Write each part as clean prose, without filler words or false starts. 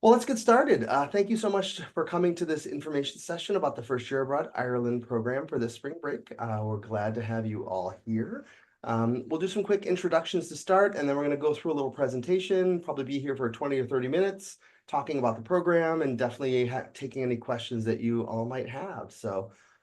Well, let's get started. Thank you so much for coming to this information session about the First Year Abroad Ireland program for this spring break. We're glad to have you all here. We'll do some quick introductions to start, and then we're going to go through a little presentation, probably be here for 20 or 30 minutes talking about the program and definitely taking any questions that you all might have.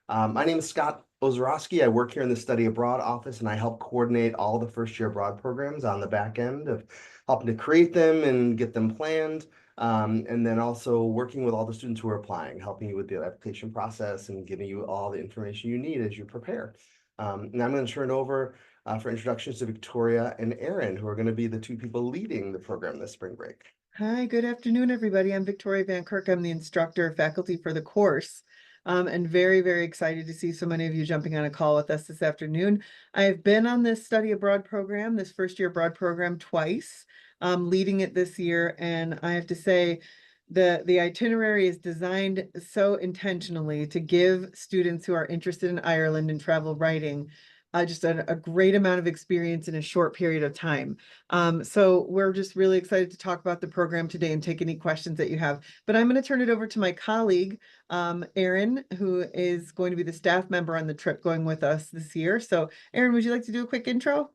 My name is Scott Ozorowski. I work here in the Study Abroad office, and I help coordinate all the First Year Abroad programs on the back end of helping to create them and get them planned. And then also working with all the students who are applying, helping you with the application process and giving you all the information you need as you prepare. And I'm going to turn it over for introductions to Victoria and Erin, who are going to be the two people leading the program this spring break. Hi, good afternoon, everybody. I'm Victoria Van Kirk. I'm the instructor faculty for the course. And very, very excited to see so many of you jumping on a call with us this afternoon. I've been on this study abroad program, this first year abroad program twice, leading it this year. And I have to say, the itinerary is designed so intentionally to give students who are interested in Ireland and travel writing just a great amount of experience in a short period of time. So we're just really excited to talk about the program today and take any questions that you have. But I'm going to turn it over to my colleague, Erin, who is going to be the staff member on the trip going with us this year. So Erin, would you like to do a quick intro?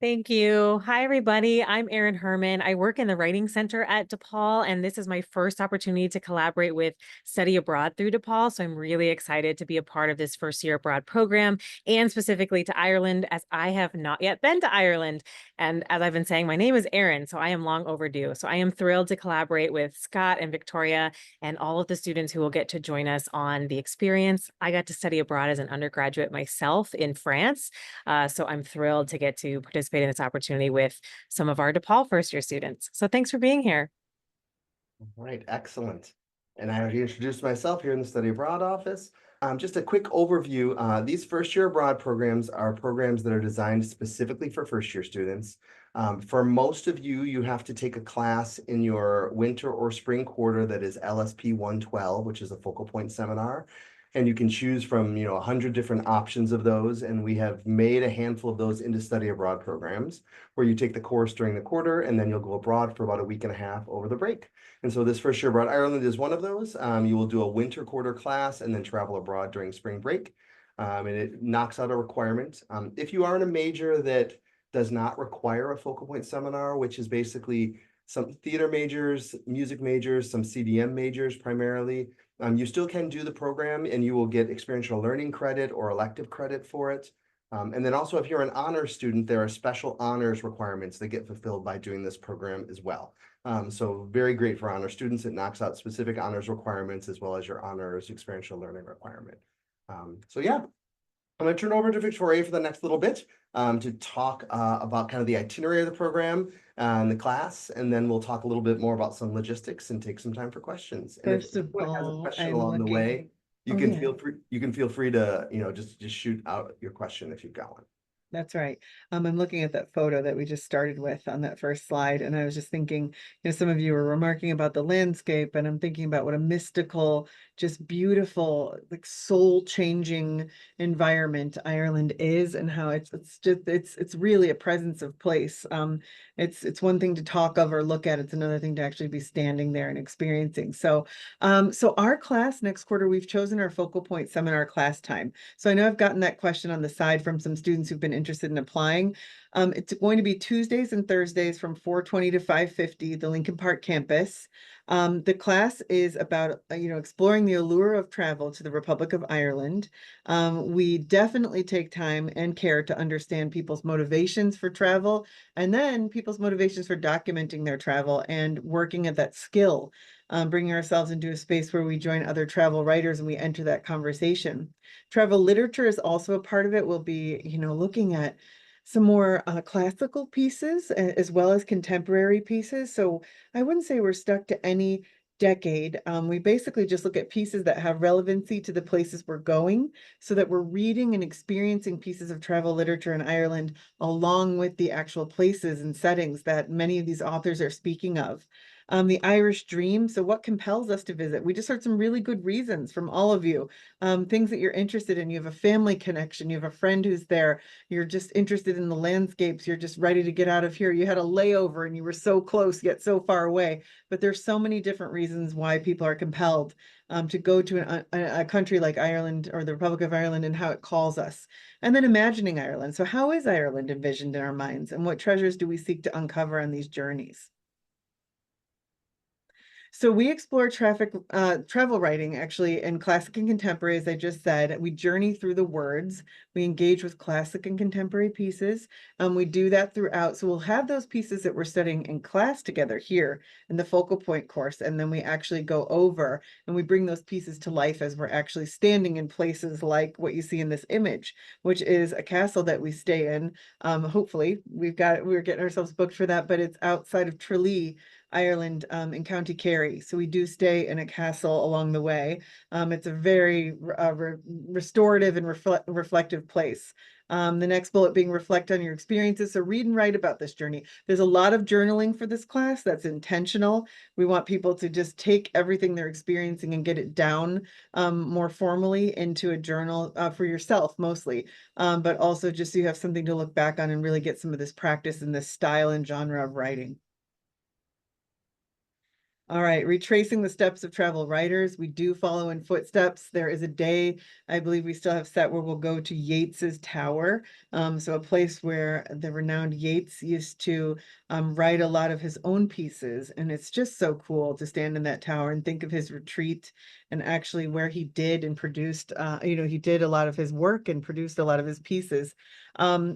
Thank you. Hi, everybody. I'm Erin Herman. I work in the Writing Center at DePaul, and this is my first opportunity to collaborate with Study Abroad through DePaul. So I'm really excited to be a part of this first year abroad program and specifically to Ireland, as I have not yet been to Ireland. And as I've been saying, my name is Erin, so I am long overdue. So I am thrilled to collaborate with Scott and Victoria and all of the students who will get to join us on the experience. I got to study abroad as an undergraduate myself in France. So I'm thrilled to get to participate in this opportunity with some of our DePaul first year students. So thanks for being here. All right, excellent. And I already introduced myself here in the Study Abroad office. Just a quick overview. These first year abroad programs are programs that are designed specifically for first year students. For most of you, you have to take a class in your winter or spring quarter that is LSP 112, which is a focal point seminar. And you can choose from, 100 different options of those. And we have made a handful of those into study abroad programs where you take the course during the quarter and then you'll go abroad for about a week and a half over the break. And so this first year abroad Ireland is one of those. You will do a winter quarter class and then travel abroad during spring break. And it knocks out a requirement. If you are in a major that does not require a focal point seminar, which is basically some theater majors, music majors, some CDM majors primarily, you still can do the program and you will get experiential learning credit or elective credit for it. And then also if you're an honors student, there are special honors requirements that get fulfilled by doing this program as well. So very great for honor students. It knocks out specific honors requirements as well as your honors experiential learning requirement. So yeah, I'm going to turn over to Victoria for the next little bit to talk about kind of the itinerary of the program and the class, and then we'll talk a little bit more about some logistics and take some time for questions. And if First of anyone has a all, question I'm along the looking. way, you Oh, can yeah. feel free. You can feel free to just shoot out your question if you've got one. That's right. I'm looking at that photo that we just started with on that first slide, and I was just thinking, some of you were remarking about the landscape, and I'm thinking about what a mystical, just beautiful, like soul-changing environment Ireland is, and how it's really a presence of place. It's one thing to talk of or look at; it's another thing to actually be standing there and experiencing. So our class next quarter, we've chosen our focal point seminar class time. So I know I've gotten that question on the side from some students who've been interested in applying. It's going to be Tuesdays and Thursdays from 4:20 to 5:50, the Lincoln Park campus. The class is about, exploring the allure of travel to the Republic of Ireland. We definitely take time and care to understand people's motivations for travel and then people's motivations for documenting their travel and working at that skill, bringing ourselves into a space where we join other travel writers and we enter that conversation. Travel literature is also a part of it. We'll be, looking at some more classical pieces as well as contemporary pieces. So I wouldn't say we're stuck to any decade. We basically just look at pieces that have relevancy to the places we're going so that we're reading and experiencing pieces of travel literature in Ireland along with the actual places and settings that many of these authors are speaking of. The Irish dream. So what compels us to visit? We just heard some really good reasons from all of you. Things that you're interested in. You have a family connection. You have a friend who's there. You're just interested in the landscapes. You're just ready to get out of here. You had a layover and you were so close yet so far away. But there's so many different reasons why people are compelled to go to a country like Ireland or the Republic of Ireland and how it calls us. And then imagining Ireland. So how is Ireland envisioned in our minds, and what treasures do we seek to uncover on these journeys? So we explore travel writing actually in classic and contemporary, as I just said. We journey through the words. We engage with classic and contemporary pieces. We do that throughout. So we'll have those pieces that we're studying in class together here in the focal point course. And then we actually go over and we bring those pieces to life as we're actually standing in places like what you see in this image, which is a castle that we stay in. Hopefully we're getting ourselves booked for that, but it's outside of Tralee, Ireland, in County Kerry. So we do stay in a castle along the way. It's a very restorative and reflective place. The next bullet being reflect on your experiences. So read and write about this journey. There's a lot of journaling for this class that's intentional. We want people to just take everything they're experiencing and get it down more formally into a journal for yourself mostly, but also just so you have something to look back on and really get some of this practice in this style and genre of writing. All right, retracing the steps of travel writers. We do follow in footsteps. There is a day, I believe we still have set, where we'll go to Yeats's Tower. So a place where the renowned Yeats used to write a lot of his own pieces. And it's just so cool to stand in that tower and think of his retreat and actually where he did and produced, he did a lot of his work and produced a lot of his pieces.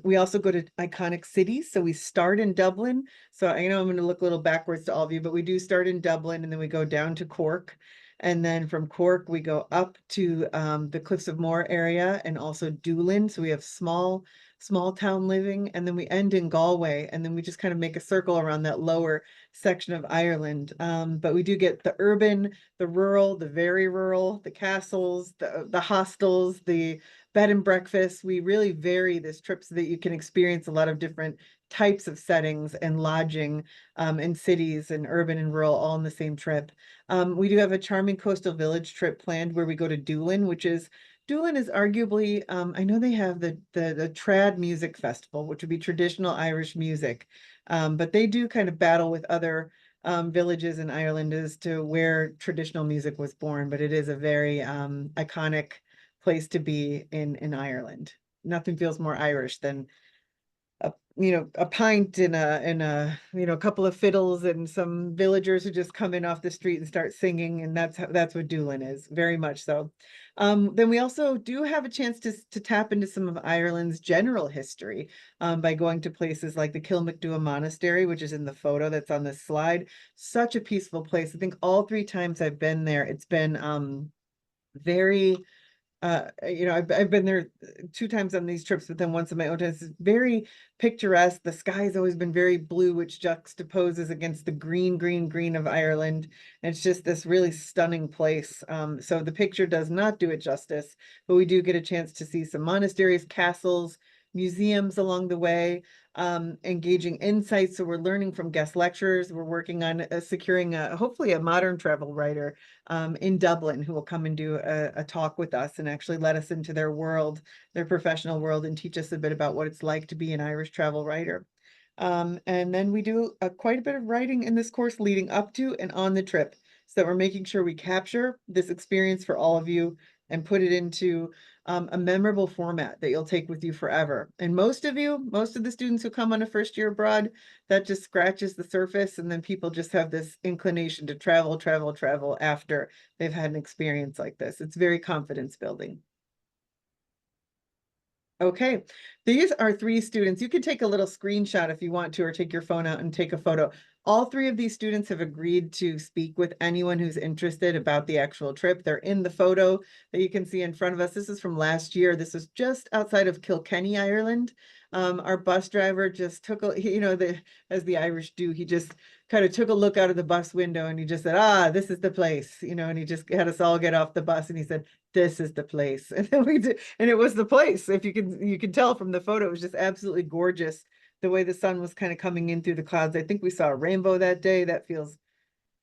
We also go to iconic cities. So we start in Dublin. So I know I'm going to look a little backwards to all of you, but we do start in Dublin and then we go down to Cork. And then from Cork, we go up to the Cliffs of Moher area and also Doolin. So we have small town living. And then we end in Galway. And then we just kind of make a circle around that lower section of Ireland. But we do get the urban, the rural, the very rural, the castles, the hostels, the bed and breakfast. We really vary this trip so that you can experience a lot of different types of settings and lodging in cities and urban and rural all in the same trip. We do have a charming coastal village trip planned where we go to Doolin, Doolin is arguably, I know they have the Trad Music Festival, which would be traditional Irish music, but they do kind of battle with other villages in Ireland as to where traditional music was born, but it is a very iconic place to be in Ireland. Nothing feels more Irish than a pint and a couple of fiddles and some villagers who just come in off the street and start singing, and that's what Doolin is, very much so. Then we also do have a chance to tap into some of Ireland's general history by going to places like the Kilmacduagh Monastery, which is in the photo that's on this slide. Such a peaceful place. I think all 3 times I've been there, it's been very I've been there 2 times on these trips, but then once on my own time. It's very picturesque. The sky has always been very blue, which juxtaposes against the green of Ireland. And it's just this really stunning place. So the picture does not do it justice, but we do get a chance to see some monasteries, castles, museums along the way, engaging insights. So we're learning from guest lecturers. We're working on securing hopefully a modern travel writer in Dublin who will come and do a talk with us and actually let us into their world, their professional world, and teach us a bit about what it's like to be an Irish travel writer. And then we do quite a bit of writing in this course leading up to and on the trip, so that we're making sure we capture this experience for all of you and put it into a memorable format that you'll take with you forever. And most of the students who come on a first year abroad, that just scratches the surface, and then people just have this inclination to travel after they've had an experience like this. It's very confidence building. Okay, these are 3 students. You can take a little screenshot if you want to, or take your phone out and take a photo. All 3 of these students have agreed to speak with anyone who's interested about the actual trip. They're in the photo that you can see in front of us. This is from last year. This is just outside of Kilkenny, Ireland. Our bus driver just took as the Irish do, he just kind of took a look out of the bus window and he just said, this is the place, and he just had us all get off the bus and he said, this is the place. And then we did, and it was the place. If you can tell from the photo, it was just absolutely gorgeous the way the sun was kind of coming in through the clouds. I think we saw a rainbow that day. That feels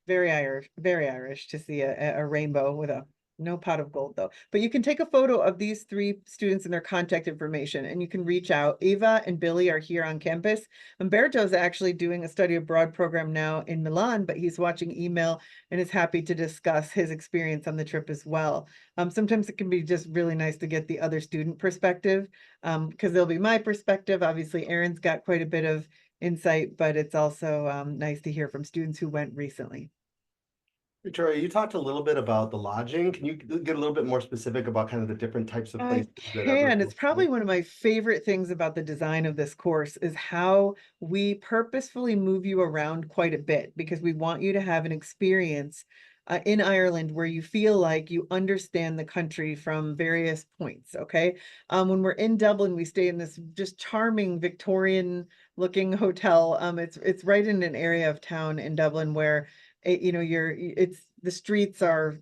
very Irish to see a rainbow with a no pot of gold though. But you can take a photo of these 3 students and their contact information, and you can reach out. Ava and Billy are here on campus. Umberto is actually doing a study abroad program now in Milan, but he's watching email and is happy to discuss his experience on the trip as well. Sometimes it can be just really nice to get the other student perspective, because there'll be my perspective. Obviously, Aaron's got quite a bit of insight, but it's also nice to hear from students who went recently. Victoria, you talked a little bit about the lodging. Can you get a little bit more specific about kind of the different types of I places that can. It's everyone probably one of my favorite things about the design of this course is how we purposefully move you around quite a bit, because we want you to have an experience in Ireland where you feel like you understand the country from various points. Okay. When we're in Dublin, we stay in this just charming Victorian looking hotel. It's right in an area of town in Dublin where the streets are,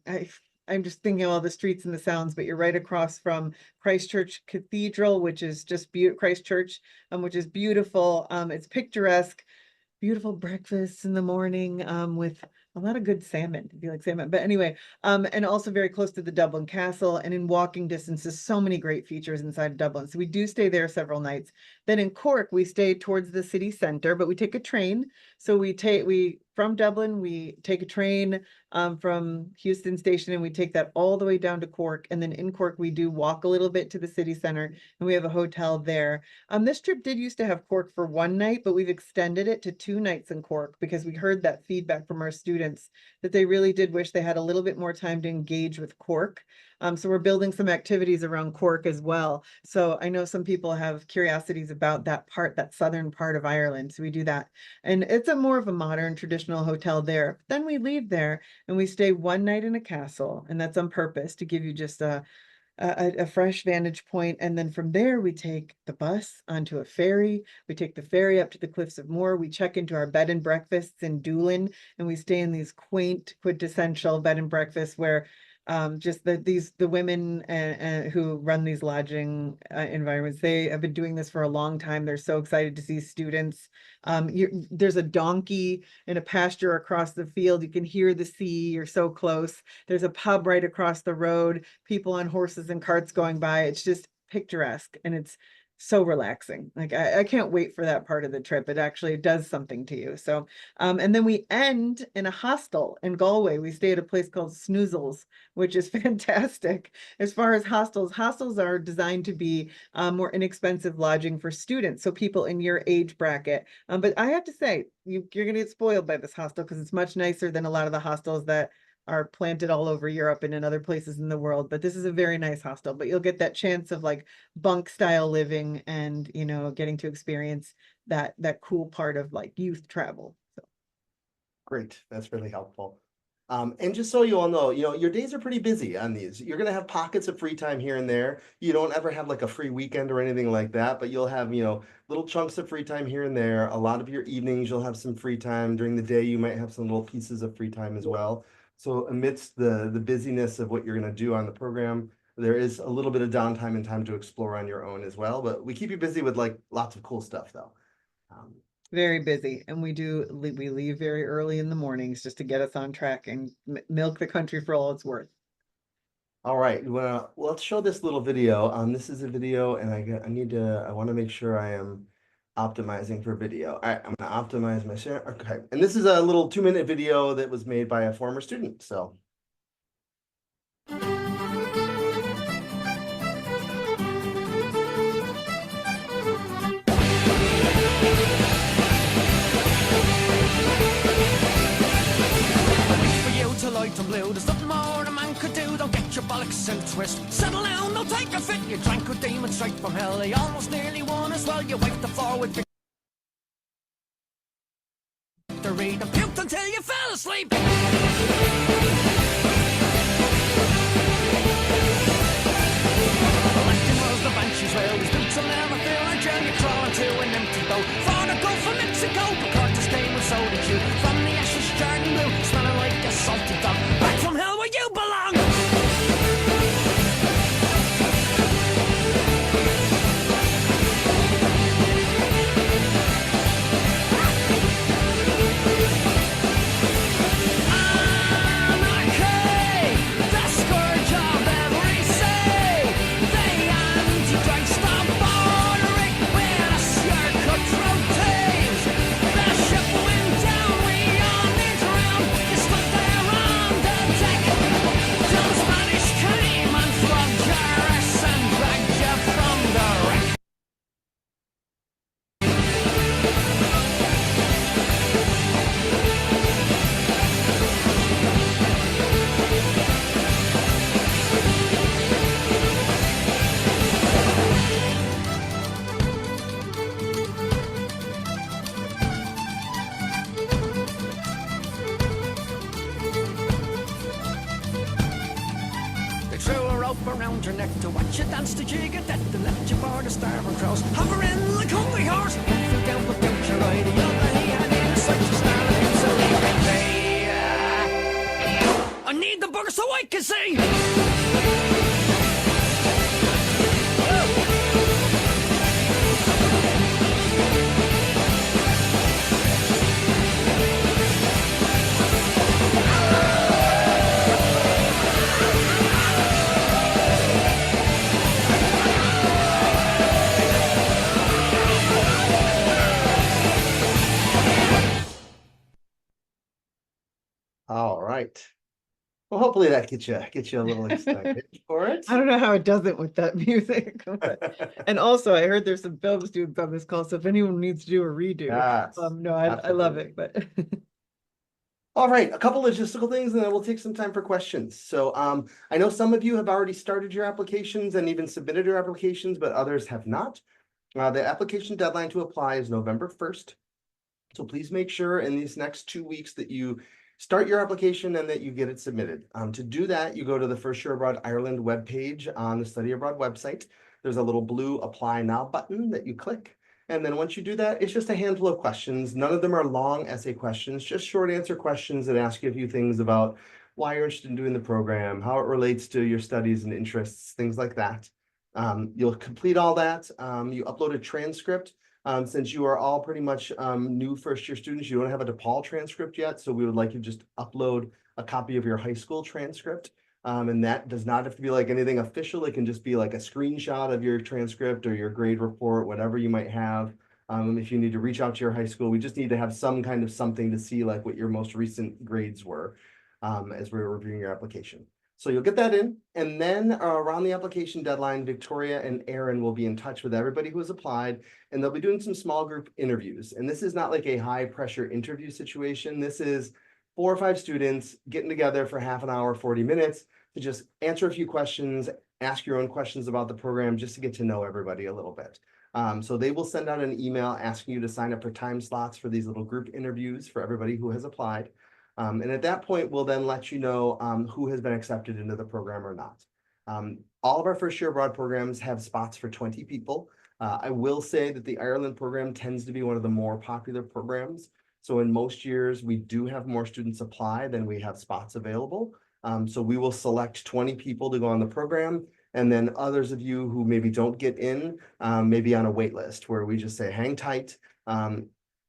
I'm just thinking of all the streets and the sounds, but you're right across from Christchurch Cathedral, which is just Christchurch, which is beautiful. It's picturesque, beautiful breakfasts in the morning, with a lot of good salmon, if you like salmon. But anyway, and also very close to the Dublin Castle, and in walking distance, there's so many great features inside Dublin. So we do stay there several nights. Then in Cork, we stay towards the city center, but we take a train. So from Dublin, we take a train from Houston Station, and we take that all the way down to Cork. And then in Cork, we do walk a little bit to the city center, and we have a hotel there. This trip did used to have Cork for 1 night, but we've extended it to 2 nights in Cork because we heard that feedback from our students that they really did wish they had a little bit more time to engage with Cork. So we're building some activities around Cork as well. So I know some people have curiosities about that southern part of Ireland. So we do that. And it's more of a modern traditional hotel there. Then we leave there and we stay 1 night in a castle. And that's on purpose to give you just a fresh vantage point. And then from there, we take the bus onto a ferry. We take the ferry up to the Cliffs of Moher. We check into our bed and breakfasts in Doolin, and we stay in these quaint, quintessential bed and breakfasts where the women who run these lodging environments, they have been doing this for a long time. They're so excited to see students. There's a donkey in a pasture across the field. You can hear the sea. You're so close. There's a pub right across the road. People on horses and carts going by. It's just picturesque, and it's so relaxing. Like I can't wait for that part of the trip. It actually does something to you. So, and then we end in a hostel in Galway. We stay at a place called Snoozles, which is fantastic. As far as hostels are designed to be more inexpensive lodging for students, so people in your age bracket. But I have to say, you're going to get spoiled by this hostel because it's much nicer than a lot of the hostels that are planted all over Europe and in other places in the world. But this is a very nice hostel, but you'll get that chance of like bunk style living and, getting to experience that cool part of like youth travel. So Great, that's really helpful. And just so you all know, your days are pretty busy on these. You're gonna have pockets of free time here and there. You don't ever have like a free weekend or anything like that, but you'll have, little chunks of free time here and there. A lot of your evenings, you'll have some free time. During the day, you might have some little pieces of free time as well. So amidst the busyness of what you're gonna do on the program, there is a little bit of downtime and time to explore on your own as well. But we keep you busy with like lots of cool stuff though. very busy, and we leave very early in the mornings just to get us on track and milk the country for all it's worth. All right, well, let's show this little video. This is a video, and I want to make sure I am optimizing for video. All right, I'm gonna optimize my share. Okay, and this is a little 2-minute video that was made by a former student. So. Light and blue, there's nothing more a man could do. Don't get your bollocks in a twist. Settle down, don't take a fit. You drank with demons straight from hell. They almost nearly won as well. You wiped the floor with victory and puked until you fell asleep. Electing was the banshees well. These boots will never feel like you're crawling to an empty boat. For to go from Mexico, but Curtis came and so did you. From the ashes charring blue, smelling like a salty dog. Back from hell where you belong. I round your neck to watch you dance the jig of death and let you board the starboard cross. Hovering like hungry horse, one foot down, but don't you ride the other hand in a search of starlight. So leave me be. I need the bugger so I can see. All right. Well, hopefully that gets you a little excited for it. I don't know how it does it with that music. And also I heard there's some film students on this call, so if anyone needs to do a redo, Yes, no, I love it, but all right, a couple logistical things, and then we'll take some time for questions. So I know some of you have already started your applications and even submitted your applications, but others have not. The application deadline to apply is November 1st. So please make sure in these next 2 weeks that you start your application and that you get it submitted. To do that, you go to the First Year Abroad Ireland webpage on the Study Abroad website. There's a little blue Apply Now button that you click. And then once you do that, it's just a handful of questions. None of them are long essay questions, just short answer questions that ask you a few things about why you're interested in doing the program, how it relates to your studies and interests, things like that. You'll complete all that. You upload a transcript. Since you are all pretty much new first year students, you don't have a DePaul transcript yet, so we would like you to just upload a copy of your high school transcript. And that does not have to be like anything official. It can just be like a screenshot of your transcript or your grade report, whatever you might have. If you need to reach out to your high school, we just need to have some kind of something to see like what your most recent grades were as we're reviewing your application. So you'll get that in, and then around the application deadline, Victoria and Aaron will be in touch with everybody who has applied, and they'll be doing some small group interviews. And this is not like a high pressure interview situation. This is 4 or 5 students getting together for half an hour, 40 minutes to just answer a few questions, ask your own questions about the program, just to get to know everybody a little bit. So they will send out an email asking you to sign up for time slots for these little group interviews for everybody who has applied. And at that point, we'll then let you know who has been accepted into the program or not. All of our first year abroad programs have spots for 20 people. I will say that the Ireland program tends to be one of the more popular programs. So in most years, we do have more students apply than we have spots available. So we will select 20 people to go on the program. And then others of you who maybe don't get in, maybe on a wait list where we just say, hang tight.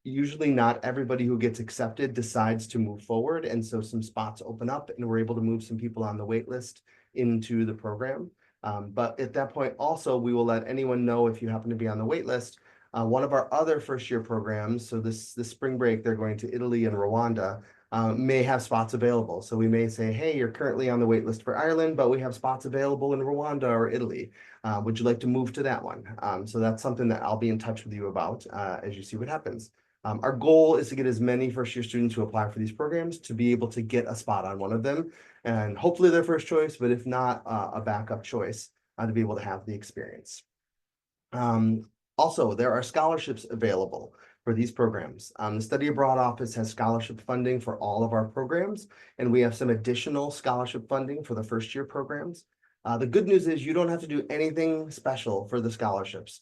Usually not everybody who gets accepted decides to move forward. And so some spots open up and we're able to move some people on the wait list into the program. But at that point also, we will let anyone know if you happen to be on the wait list. One of our other first year programs, so this spring break, they're going to Italy and Rwanda, may have spots available. So we may say, hey, you're currently on the wait list for Ireland, but we have spots available in Rwanda or Italy. Would you like to move to that one? So that's something that I'll be in touch with you about as you see what happens. Our goal is to get as many first year students who apply for these programs to be able to get a spot on one of them, and hopefully their first choice, but if not, a backup choice to be able to have the experience. Also, there are scholarships available for these programs. The Study Abroad Office has scholarship funding for all of our programs, and we have some additional scholarship funding for the first year programs. The good news is you don't have to do anything special for the scholarships.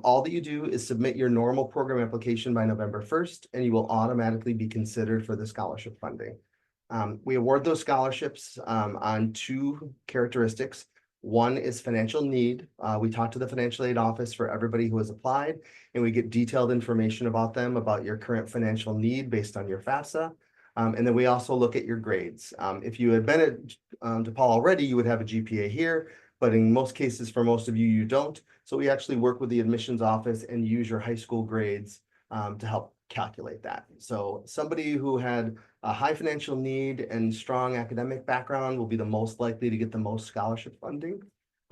All that you do is submit your normal program application by November 1st, and you will automatically be considered for the scholarship funding. We award those scholarships on 2 characteristics. One is financial need. We talk to the financial aid office for everybody who has applied, and we get detailed information about them, about your current financial need based on your FAFSA. And then we also look at your grades. If you had been at DePaul already, you would have a GPA here, but in most cases, for most of you, you don't. So we actually work with the admissions office and use your high school grades to help calculate that. So somebody who had a high financial need and strong academic background will be the most likely to get the most scholarship funding.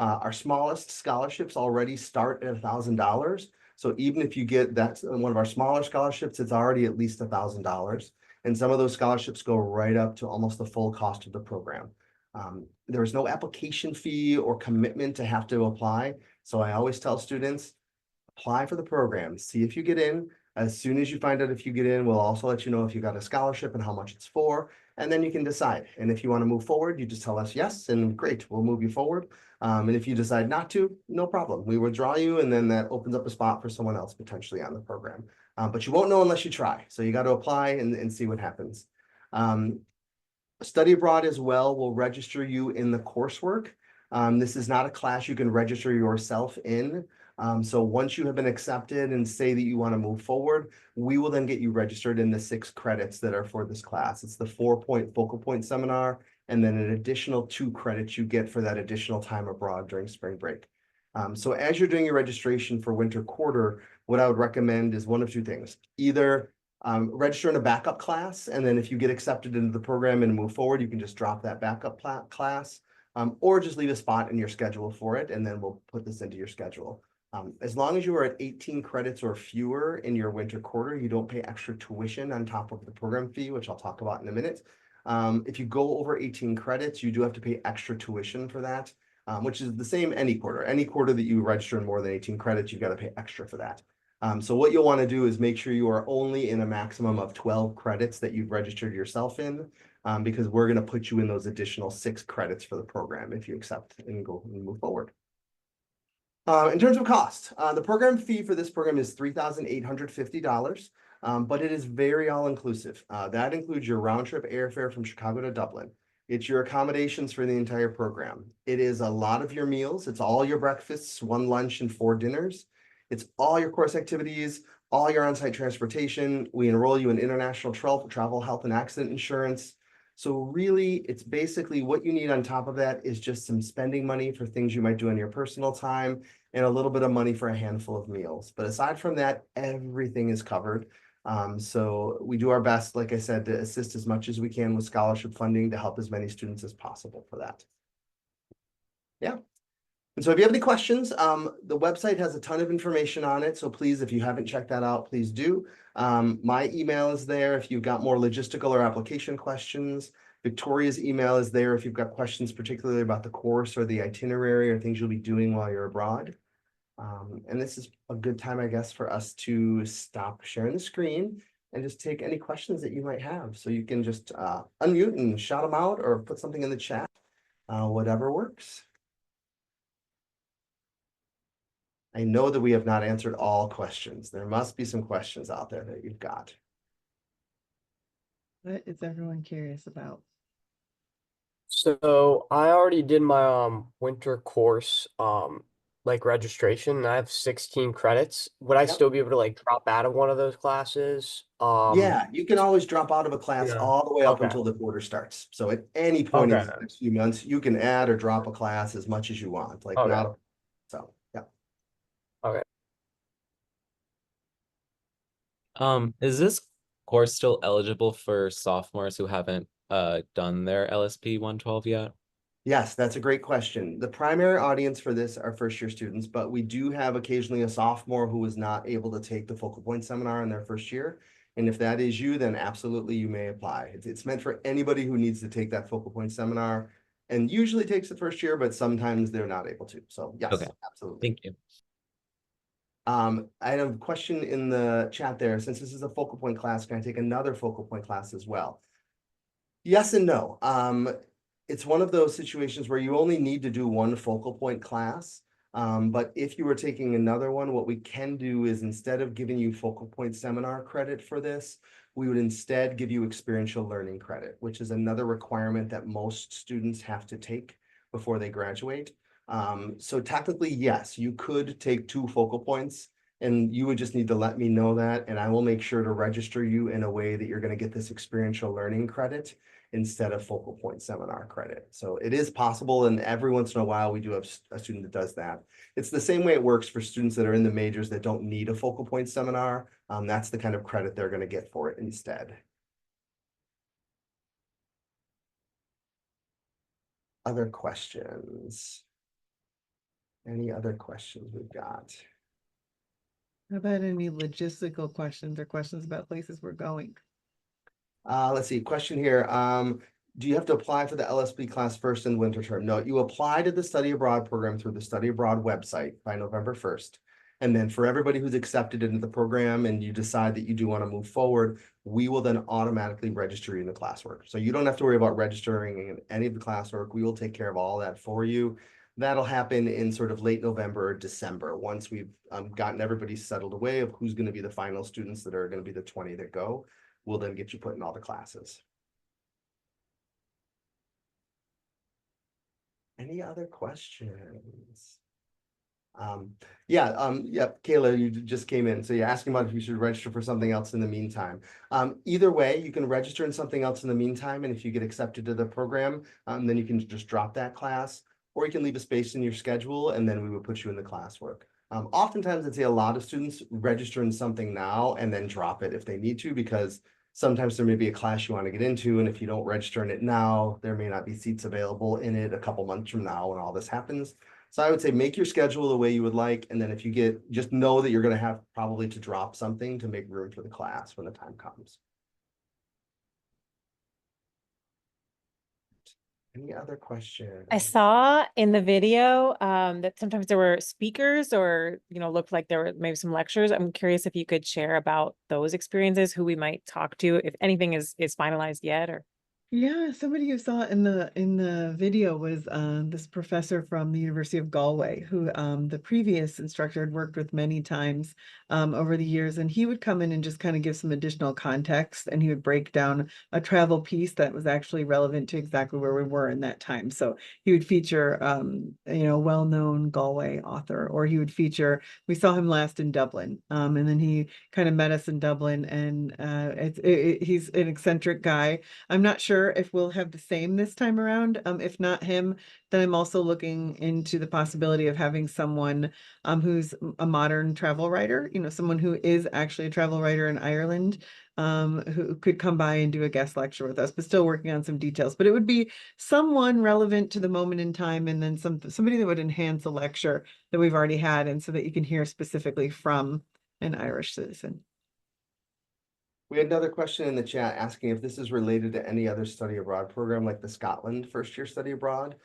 Our smallest scholarships already start at $1,000. So even if you get that's one of our smaller scholarships, it's already at least $1,000. And some of those scholarships go right up to almost the full cost of the program. There is no application fee or commitment to have to apply. So I always tell students, apply for the program, see if you get in. As soon as you find out if you get in, we'll also let you know if you got a scholarship and how much it's for, and then you can decide. And if you want to move forward, you just tell us yes, and great, we'll move you forward. And if you decide not to, no problem. We withdraw you, and then that opens up a spot for someone else potentially on the program. But you won't know unless you try. So you got to apply and see what happens. Study abroad as well will register you in the coursework. This is not a class you can register yourself in. So once you have been accepted and say that you want to move forward, we will then get you registered in the 6 credits that are for this class. It's the 4-point focal point seminar, and then an additional 2 credits you get for that additional time abroad during spring break. So as you're doing your registration for winter quarter, what I would recommend is one of 2 things. Either register in a backup class, and then if you get accepted into the program and move forward, you can just drop that backup class, or just leave a spot in your schedule for it, and then we'll put this into your schedule. As long as you are at 18 credits or fewer in your winter quarter, you don't pay extra tuition on top of the program fee, which I'll talk about in a minute. If you go over 18 credits, you do have to pay extra tuition for that, which is the same any quarter. Any quarter that you register in more than 18 credits, you've got to pay extra for that. So what you'll want to do is make sure you are only in a maximum of 12 credits that you've registered yourself in, because we're going to put you in those additional 6 credits for the program if you accept and go and move forward. In terms of cost, the program fee for this program is $3,850, but it is very all-inclusive. That includes your round-trip airfare from Chicago to Dublin. It's your accommodations for the entire program. It is a lot of your meals. It's all your breakfasts, 1 lunch, and 4 dinners. It's all your course activities, all your on-site transportation. We enroll you in international travel, health, and accident insurance. So really, it's basically what you need on top of that is just some spending money for things you might do in your personal time and a little bit of money for a handful of meals. But aside from that, everything is covered. So we do our best, like I said, to assist as much as we can with scholarship funding to help as many students as possible for that. Yeah. And so if you have any questions, the website has a ton of information on it. So please, if you haven't checked that out, please do. My email is there if you've got more logistical or application questions. Victoria's email is there if you've got questions, particularly about the course or the itinerary or things you'll be doing while you're abroad. And this is a good time, I guess, for us to stop sharing the screen and just take any questions that you might have. So you can just unmute and shout them out or put something in the chat, whatever works. I know that we have not answered all questions. There must be some questions out there that you've got. What is everyone curious about? So I already did my winter course like registration, and I have 16 credits. Would I Yep. still be able to like drop out of one of those classes? Yeah, you can always drop out of a class Yeah. all the way up Okay. until the quarter starts. So at any point in Okay. the next few months, you can add or drop a class as much as you want. Like Okay. not a, so yeah. Is this course still eligible for sophomores who haven't done their LSP 112 yet? Yes, that's a great question. The primary audience for this are first-year students, but we do have occasionally a sophomore who is not able to take the focal point seminar in their first year. And if that is you, then absolutely you may apply. It's meant for anybody who needs to take that focal point seminar and usually takes the first year, but sometimes they're not able to. So yes, Okay. absolutely. Thank you. I have a question in the chat there. Since this is a focal point class, can I take another focal point class as well? Yes and no. It's one of those situations where you only need to do one focal point class. But if you were taking another one, what we can do is instead of giving you focal point seminar credit for this, we would instead give you experiential learning credit, which is another requirement that most students have to take before they graduate. So technically, yes, you could take 2 focal points, and you would just need to let me know that, and I will make sure to register you in a way that you're going to get this experiential learning credit instead of focal point seminar credit. So it is possible, and every once in a while we do have a student that does that. It's the same way it works for students that are in the majors that don't need a focal point seminar. That's the kind of credit they're going to get for it instead. Other questions? Any other questions we've got? How about any logistical questions or questions about places we're going? Let's see, question here. Do you have to apply for the LSP class first in winter term? No, you apply to the study abroad program through the study abroad website by November 1st. And then for everybody who's accepted into the program and you decide that you do want to move forward, we will then automatically register you in the classwork. So you don't have to worry about registering in any of the classwork. We will take care of all that for you. That'll happen in sort of late November or December, once we've gotten everybody settled away of who's going to be the final students that are going to be the 20 that go. We'll then get you put in all the classes. Any other questions? Yeah, Kayla, you just came in. So you're asking about if you should register for something else in the meantime. Either way, you can register in something else in the meantime. And if you get accepted to the program, then you can just drop that class, or you can leave a space in your schedule and then we would put you in the classwork. Oftentimes I'd say a lot of students register in something now and then drop it if they need to, because sometimes there may be a class you want to get into, and if you don't register in it now, there may not be seats available in it a couple months from now when all this happens. So I would say make your schedule the way you would like, and then if you get, just know that you're going to have probably to drop something to make room for the class when the time comes. Any other questions? I saw in the video that sometimes there were speakers, or, you know, looked like there were maybe some lectures. I'm curious if you could share about those experiences, who we might talk to, if anything is finalized yet, or. Yeah, somebody you saw in the video was this professor from the University of Galway, who the previous instructor had worked with many times over the years, and he would come in and just kind of give some additional context, and he would break down a travel piece that was actually relevant to exactly where we were in that time. So he would feature you know, well-known Galway author, or he would feature, we saw him last in Dublin, and then he kind of met us in Dublin, and he's an eccentric guy. I'm not sure if we'll have the same this time around. If not him, then I'm also looking into the possibility of having someone who's a modern travel writer, you know, someone who is actually a travel writer in Ireland, who could come by and do a guest lecture with us, but still working on some details. But it would be someone relevant to the moment in time, and then somebody that would enhance a lecture that we've already had, and so that you can hear specifically from an Irish citizen. We had another question in the chat asking if this is related to any other study abroad program like the Scotland first year study abroad.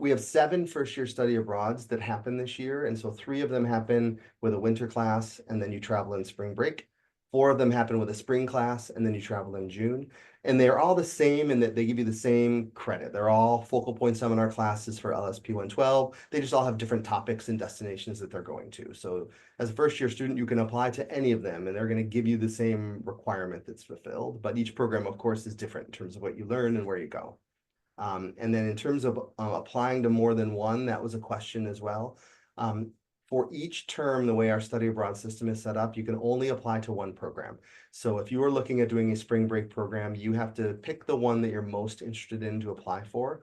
We have 7 first-year study abroads that happen this year, and so 3 of them happen with a winter class, and then you travel in spring break. 4 of them happen with a spring class, and then you travel in June. And they're all the same in that they give you the same credit. They're all focal point seminar classes for LSP 112. They just all have different topics and destinations that they're going to. So as a first-year student, you can apply to any of them, and they're going to give you the same requirement that's fulfilled. But each program, of course, is different in terms of what you learn and where you go. And then in terms of applying to more than one, that was a question as well. For each term, the way our study abroad system is set up, you can only apply to one program. So if you are looking at doing a spring break program, you have to pick the one that you're most interested in to apply for.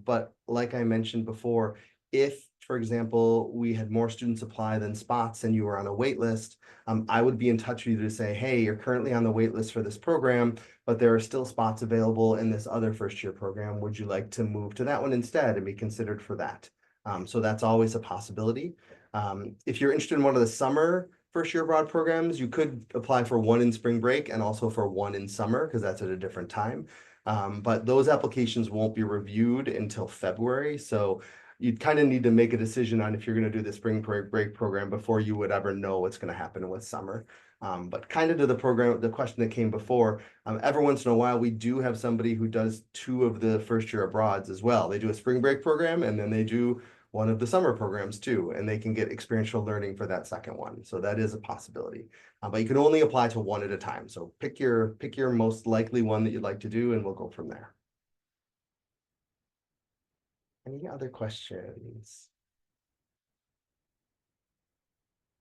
But like I mentioned before, if, for example, we had more students apply than spots and you were on a wait list, I would be in touch with you to say, hey, you're currently on the wait list for this program, but there are still spots available in this other first year program. Would you like to move to that one instead and be considered for that? So that's always a possibility. If you're interested in one of the summer first year abroad programs, you could apply for one in spring break and also for one in summer, because that's at a different time. But those applications won't be reviewed until February. So you'd kind of need to make a decision on if you're going to do the spring break program before you would ever know what's going to happen with summer. But kind of to the question that came before, every once in a while, we do have somebody who does 2 of the first year abroads as well. They do a spring break program, and then they do one of the summer programs too, and they can get experiential learning for that second one. So that is a possibility, but you can only apply to one at a time. So pick your most likely one that you'd like to do, and we'll go from there. Any other questions?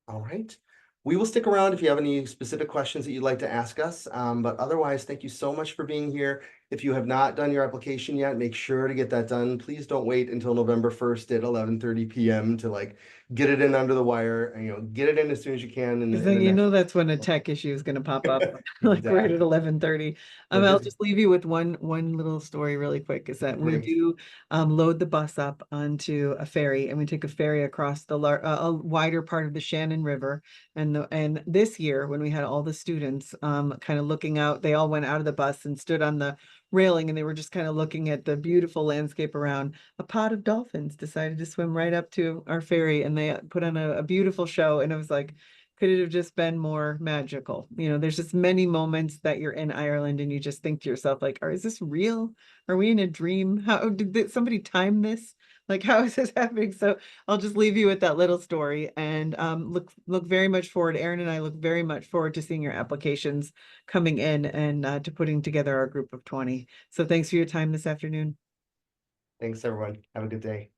All right. We will stick around if you have any specific questions that you'd like to ask us. But otherwise, thank you so much for being here. If you have not done your application yet, make sure to get that done. Please don't wait until November 1st at 11:30 p.m. to like get it in under the wire, and, you know, get it in as soon as you can. And Because then you know that's when a tech issue is going to pop up, like right at 11:30. I'll just leave you with one little story really quick, is that we do load the bus up onto a ferry, and we take a ferry across the a wider part of the Shannon River. And this year, when we had all the students kind of looking out, they all went out of the bus and stood on the railing, and they were just kind of looking at the beautiful landscape around. A pod of dolphins decided to swim right up to our ferry, and they put on a beautiful show, and it was like, could it have just been more magical? You know, there's just many moments that you're in Ireland and you just think to yourself, like, is this real? Are we in a dream? How did somebody time this? Like, how is this happening? So I'll just leave you with that little story, and look very much forward. Erin and I look very much forward to seeing your applications coming in, and to putting together our group of 20. So thanks for your time this afternoon. Thanks, everyone. Have a good day.